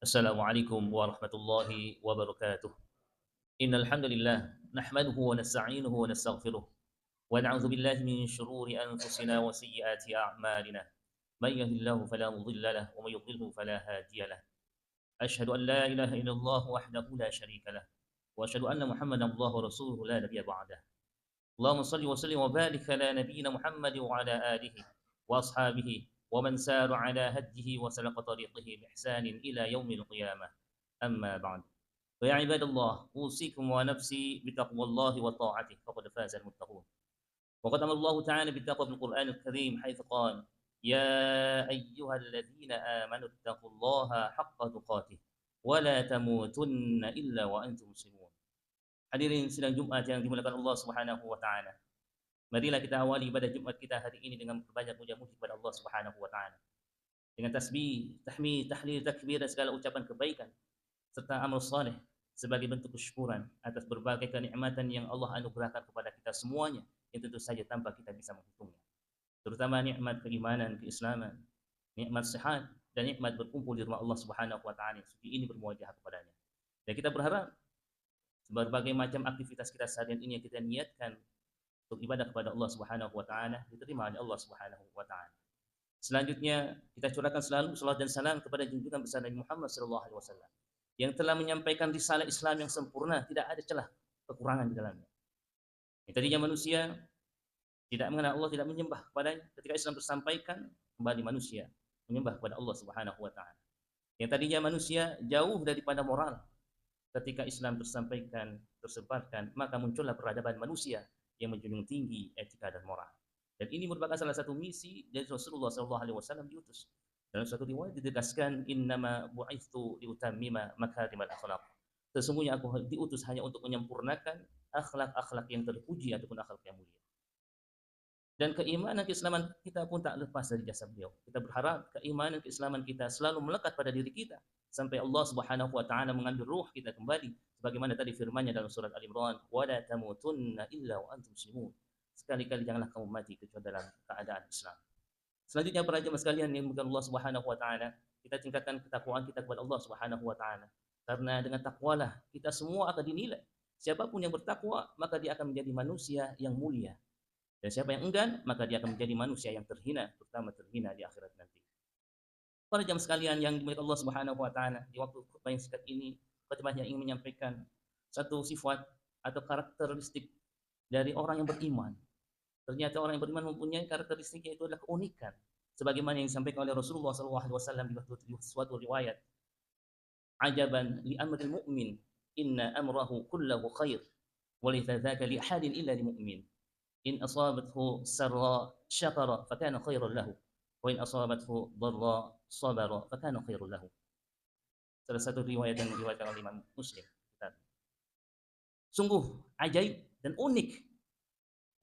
Assalamualaikum warahmatullahi wabarakatuh. Innal hamdalillah nahmaduhu wa nasta'inuhu wa nastaghfiruh wa na'udzu billahi min shururi anfusina wa sayyiati a'malina. May yahdihillahu fala mudilla lahu wa may yudlilhu fala hadiya lahu. Asyhadu an la ilaha illallah wahdahu la syarika lahu wa asyhadu anna Muhammadan abduhu wa rasuluhu la nabiyya ba'dah. Allahumma shalli wa sallim wa barik ala nabiyyina Muhammad wa ala alihi wa ashabihi wa man sara ala hadihi wa salaka tariqihi bi ihsanin ila yaumil qiyamah. Amma ba'd. فيا عباد الله أوصيكم ونفسي بتقوى الله وطاعته فقد فاز المتقون. وقد أمر الله تعالى بالتقوى في القرآن الكريم حيث قال: يا أيها الذين آمنوا اتقوا الله حق تقاته ولا تموتن إلا وأنتم مسلمون. Hadirin sidang Jumat yang dimuliakan Allah Subhanahu wa taala. Marilah kita awali ibadah Jumat kita hari ini dengan berbanyak puja-puji kepada Allah Subhanahu wa taala. Dengan tasbih, tahmid, tahlil, takbir dan segala ucapan kebaikan serta amal saleh sebagai bentuk kesyukuran atas berbagai kenikmatan yang Allah anugerahkan kepada kita semuanya yang tentu saja tanpa kita bisa menghitungnya. Terutama nikmat keimanan, keislaman, nikmat sehat dan nikmat berkumpul di rumah Allah Subhanahu wa taala yang suci ini bermuajah kepadanya. Dan kita berharap berbagai macam aktivitas kita seharian ini yang kita niatkan untuk ibadah kepada Allah Subhanahu wa taala diterima oleh Allah Subhanahu wa taala. Selanjutnya kita curahkan selalu salawat dan salam kepada junjungan besar Nabi Muhammad sallallahu alaihi wasallam yang telah menyampaikan risalah Islam yang sempurna, tidak ada celah kekurangan di dalamnya. Yang tadinya manusia tidak mengenal Allah, tidak menyembah kepadanya, ketika Islam tersampaikan, kembali manusia menyembah kepada Allah Subhanahu wa taala. Yang tadinya manusia jauh daripada moral, ketika Islam tersampaikan, tersebarkan, maka muncullah peradaban manusia yang menjunjung tinggi etika dan moral. Dan ini merupakan salah satu misi dari Rasulullah SAW diutus. Dalam suatu riwayat ditegaskan, innama bu'ithu liutammima makarimal akhlaq. Sesungguhnya aku diutus hanya untuk menyempurnakan akhlak-akhlak yang terpuji ataupun akhlak yang mulia. Dan keimanan keislaman kita pun tak lepas dari jasa beliau. Kita berharap keimanan keislaman kita selalu melekat pada diri kita sampai Allah Subhanahu wa taala mengambil ruh kita kembali sebagaimana tadi firman-Nya dalam surat Al-Imran, "Wa la tamutunna illa wa antum muslimun." Sekali-kali janganlah kamu mati kecuali dalam keadaan Islam. Selanjutnya para jemaah sekalian yang dimuliakan Allah Subhanahu wa taala, kita tingkatkan ketakwaan kita kepada Allah Subhanahu wa taala. Karena dengan takwalah kita semua akan dinilai. Siapapun yang bertakwa, maka dia akan menjadi manusia yang mulia. Dan siapa yang enggan, maka dia akan menjadi manusia yang terhina, terutama terhina di akhirat nanti. Para jamaah sekalian yang dimuliakan Allah Subhanahu wa taala, di waktu khutbah yang singkat ini, khutbah yang ingin menyampaikan satu sifat atau karakteristik dari orang yang beriman. Ternyata orang yang beriman mempunyai karakteristik yaitu adalah keunikan. Sebagaimana yang disampaikan oleh Rasulullah SAW di suatu riwayat, "Ajaban li amril mu'min, inna amrahu kullahu khair, wa laysa dzaka li ahadin illa lil mu'min. In asabathu sarra syakara fakana khairan lahu wa in asabathu dharra sabara fakana khairan lahu." Salah satu riwayat yang diriwayatkan oleh Imam Muslim. Sungguh ajaib dan unik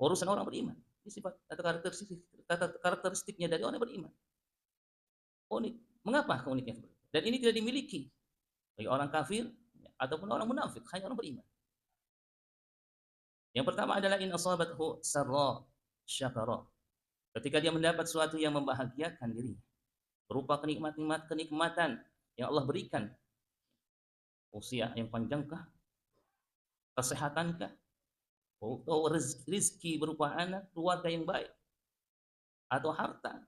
urusan orang beriman. Ini sifat atau karakteristiknya dari orang yang beriman. Unik. Mengapa keunikannya seperti itu? Dan ini tidak dimiliki bagi orang kafir ataupun orang munafik, hanya orang beriman. Yang pertama adalah in asabathu sarra syakara. Ketika dia mendapat sesuatu yang membahagiakan dirinya, berupa kenikmatan yang Allah berikan, usia yang panjangkah, kesehatankah, atau rezeki berupa anak, keluarga yang baik, atau harta,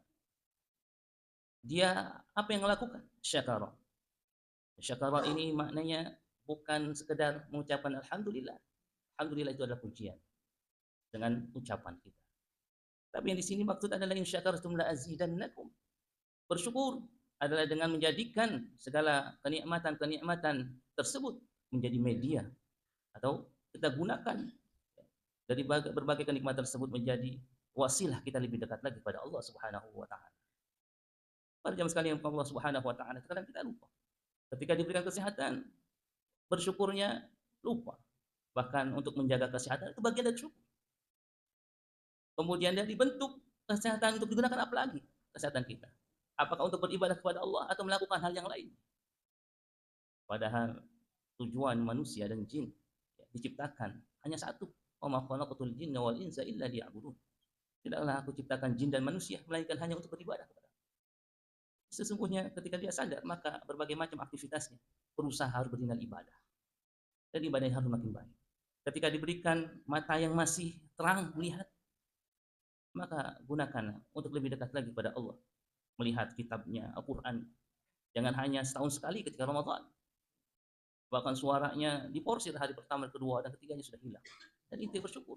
dia apa yang lakukan? Syakara. Syakara ini maknanya bukan sekedar mengucapkan alhamdulillah. Alhamdulillah itu adalah pujian dengan ucapan kita. Tapi yang di sini maksud adalah in syakartum la azidannakum. Bersyukur adalah dengan menjadikan segala kenikmatan-kenikmatan tersebut menjadi media atau kita gunakan dari berbagai kenikmatan tersebut menjadi wasilah kita lebih dekat lagi pada Allah Subhanahu wa taala. Para jamaah sekalian Allah Subhanahu wa taala, kadang kita lupa. Ketika diberikan kesehatan, bersyukurnya lupa. Bahkan untuk menjaga kesehatan itu bagian dari syukur. Kemudian dia dibentuk kesehatan untuk digunakan apa lagi? Kesehatan kita. Apakah untuk beribadah kepada Allah atau melakukan hal yang lain? Padahal tujuan manusia dan jin diciptakan hanya satu. Wa ma khalaqatul jinna wal insa illa liya'budun. Tidaklah aku ciptakan jin dan manusia melainkan hanya untuk beribadah kepada Allah. Sesungguhnya ketika dia sadar, maka berbagai macam aktivitasnya berusaha harus beriringan ibadah. Dan ibadahnya harus makin baik. Ketika diberikan mata yang masih terang melihat, maka gunakan untuk lebih dekat lagi pada Allah. Melihat kitabnya, Al-Quran. Jangan hanya setahun sekali ketika Ramadan. Bahkan suaranya diporsir hari pertama, kedua, dan ketiganya sudah hilang. Dan itu bersyukur.